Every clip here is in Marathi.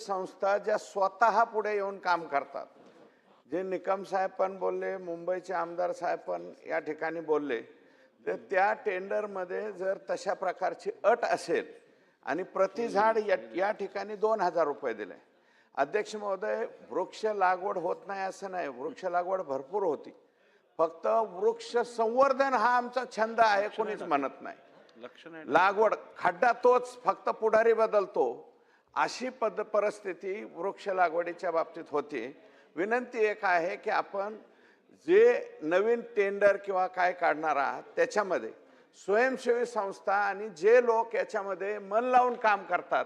संस्था ज्या स्वतः पुढे येऊन काम करतात, जे निकम साहेब पण बोलले, मुंबईचे आमदार साहेब पण या ठिकाणी बोलले, तर त्या टेंडरमध्ये जर तशा प्रकारची अट असेल आणि प्रति झाड या ठिकाणी 2000 रुपये दिले. अध्यक्ष महोदय, वृक्ष लागवड होत नाही असं नाही, वृक्ष लागवड भरपूर होती. फक्त वृक्ष संवर्धन हा आमचा छंद आहे, कोणीच म्हणत नाही. लागवड खड्डा तोच, फक्त पुढारी बदलतो, अशी परिस्थिती वृक्ष लागवडीच्या बाबतीत होती. विनंती एक आहे की आपण जे नवीन टेंडर किंवा काय काढणार आहात त्याच्यामध्ये स्वयंसेवी संस्था आणि जे लोक याच्यामध्ये मन लावून काम करतात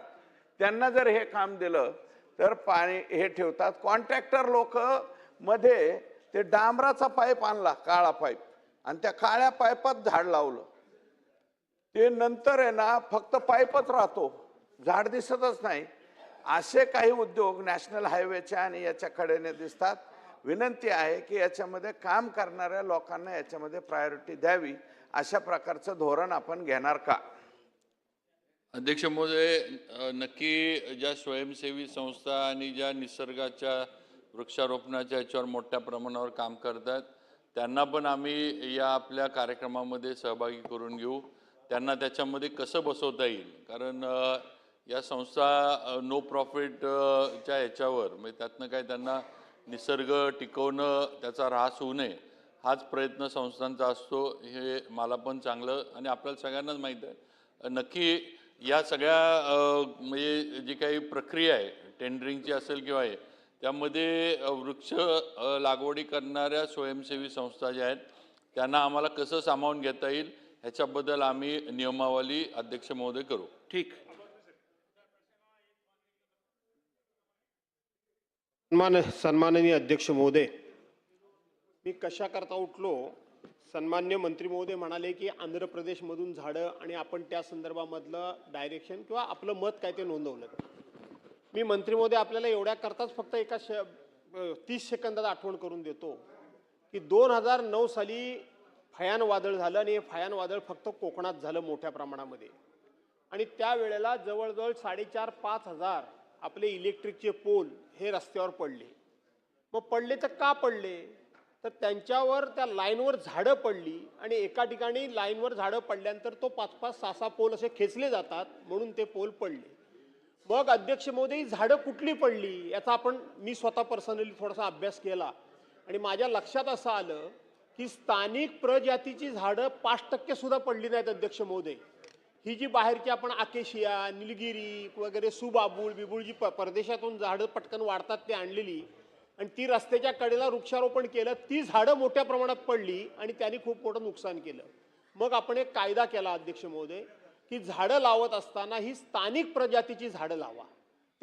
त्यांना जर हे काम दिलं तर पाणी हे ठेवतात. कॉन्ट्रॅक्टर लोक मध्ये ते डांबराचा पाईप आणला, काळा पाईप, आणि त्या काळ्या पाईपात झाड लावलं. ते नंतर आहे ना फक्त पाईपच राहतो, झाड दिसतच नाही. असे काही उद्योग नॅशनल हायवेच्या आणि याच्या कडेने दिसतात. विनंती आहे की याच्यामध्ये काम करणाऱ्या लोकांना याच्यामध्ये प्रायोरिटी द्यावी. अशा प्रकारचं धोरण आपण घेणार का? अध्यक्ष महोदय, नक्की ज्या स्वयंसेवी संस्था आणि ज्या निसर्गाच्या वृक्षारोपणाच्या याच्यावर मोठ्या प्रमाणावर काम करतात त्यांना पण आम्ही या आपल्या कार्यक्रमामध्ये सहभागी करून घेऊ. त्यांना त्याच्यामध्ये कसं बसवता येईल, कारण या संस्था नो प्रॉफिटच्या याच्यावर म्हणजे त्यातनं काय त्यांना निसर्ग टिकवणं, त्याचा ऱ्हास होऊ नये हाच प्रयत्न संस्थांचा असतो. हे मला पण चांगलं आणि आपल्याला सगळ्यांनाच माहीत आहे. नक्की या सगळ्या म्हणजे जी काही प्रक्रिया आहे टेंडरिंगची असेल किंवा आहे त्यामध्ये वृक्ष लागवडी करणाऱ्या स्वयंसेवी संस्था ज्या आहेत त्यांना आम्हाला कसं सामावून घेता येईल ह्याच्याबद्दल आम्ही नियमावली अध्यक्ष महोदय करू. ठीक. सन्माननीय अध्यक्ष महोदय, मी कशा करता उठलो, सन्मान्य मंत्री महोदय म्हणाले की आंध्र प्रदेशमधून झाडं आणि आपण त्या संदर्भामधलं डायरेक्शन किंवा आपलं मत काय ते नोंदवलं. मी मंत्री महोदय आपल्याला एवढ्या करताच फक्त एका 30 सेकंदात आठवण करून देतो की 2009 साली फयान वादळ झालं आणि हे फयान वादळ फक्त कोकणात झालं मोठ्या प्रमाणामध्ये. आणि त्यावेळेला जवळजवळ 4,500-5 हजार आपले इलेक्ट्रिकचे पोल हे रस्त्यावर पडले. मग पडले तर का पडले, तर त्यांच्यावर त्या लाईनवर झाडं पडली आणि एका ठिकाणी लाईनवर झाडं पडल्यानंतर तो 5-5, 6-6 पोल असे खेचले जातात म्हणून ते पोल पडले. मग अध्यक्ष महोदय, झाडं कुठली पडली याचा मी स्वतः पर्सनली थोडासा अभ्यास केला आणि माझ्या लक्षात असं आलं की स्थानिक प्रजातीची झाडं 5% सुद्धा पडली नाहीत अध्यक्ष महोदय. ही जी बाहेरची आपण आकेशिया, निलगिरी वगैरे सुबाबूळ बिबुळ जी परदेशातून झाडं पटकन वाढतात ते आणलेली आणि ती रस्त्याच्या कडेला वृक्षारोपण केलं, ती झाडं मोठ्या प्रमाणात पडली आणि त्यांनी खूप मोठं नुकसान केलं. मग आपण एक कायदा केला अध्यक्ष महोदय की झाडं लावत असताना ही स्थानिक प्रजातीची झाडं लावा,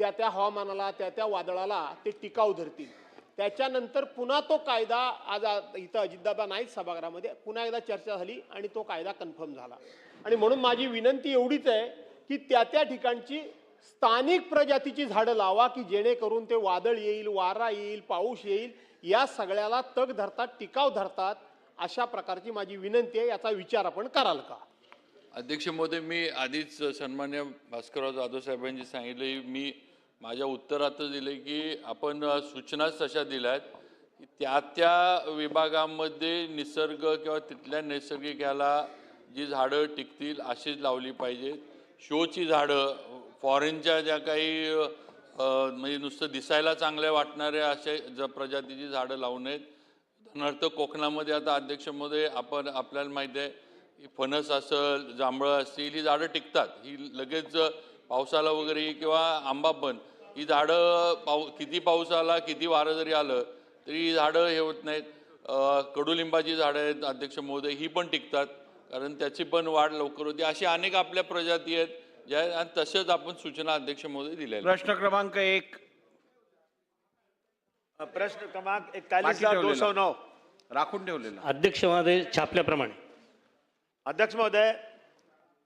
त्या त्या हवामानाला त्या त्या वादळाला ते टिकाऊ धरतील. त्याच्यानंतर पुन्हा तो कायदा आज इथं अजितदादा नाहीत सभागृहामध्ये, पुन्हा एकदा चर्चा झाली आणि तो कायदा कन्फर्म झाला. आणि म्हणून माझी विनंती एवढीच आहे की त्या त्या ठिकाणची स्थानिक प्रजातीची झाडं लावा की जेणेकरून ते वादळ येईल, वारा येईल, पाऊस येईल, या सगळ्याला तग धरतात, टिकाव धरतात. अशा प्रकारची माझी विनंती आहे. याचा विचार आपण कराल का? अध्यक्ष महोदय, मी आधीच सन्मान्य भास्करराव जाधव साहेबांनी सांगितले, मी माझ्या उत्तरातच दिले की आपण सूचनाच तशा दिल्यात की त्या त्या विभागामध्ये निसर्ग किंवा तिथल्या नैसर्गिक याला जी झाडं टिकतील अशीच लावली पाहिजेत. शोची झाडं, फॉरेनच्या ज्या काही म्हणजे नुसतं दिसायला चांगल्या वाटणाऱ्या अशा प्रजातीची झाडं लावू नयेत. उदाहरणार्थ कोकणामध्ये आता अध्यक्ष महोदय आपल्याला माहिती आहे की फणस असेल, जांभळं असतील, ही झाडं टिकतात. ही लगेच पावसाला वगैरे किंवा आंबा पण ही झाडं किती पाऊस आला किती वारं जरी आलं तरी ही झाडं हे होत नाहीत. कडुलिंबाची झाडं आहेत अध्यक्ष महोदय, ही पण टिकतात कारण त्याची पण वाढ लवकर होती. अशी अनेक आपल्या प्रजाती आहेत ज्या, आणि तसेच आपण सूचना अध्यक्ष महोदय दिल्या. प्रश्न क्रमांक 1, प्रश्न क्रमांक 41,209 राखून ठेवलेला. अध्यक्ष महोदय छापल्याप्रमाणे. अध्यक्ष महोदय,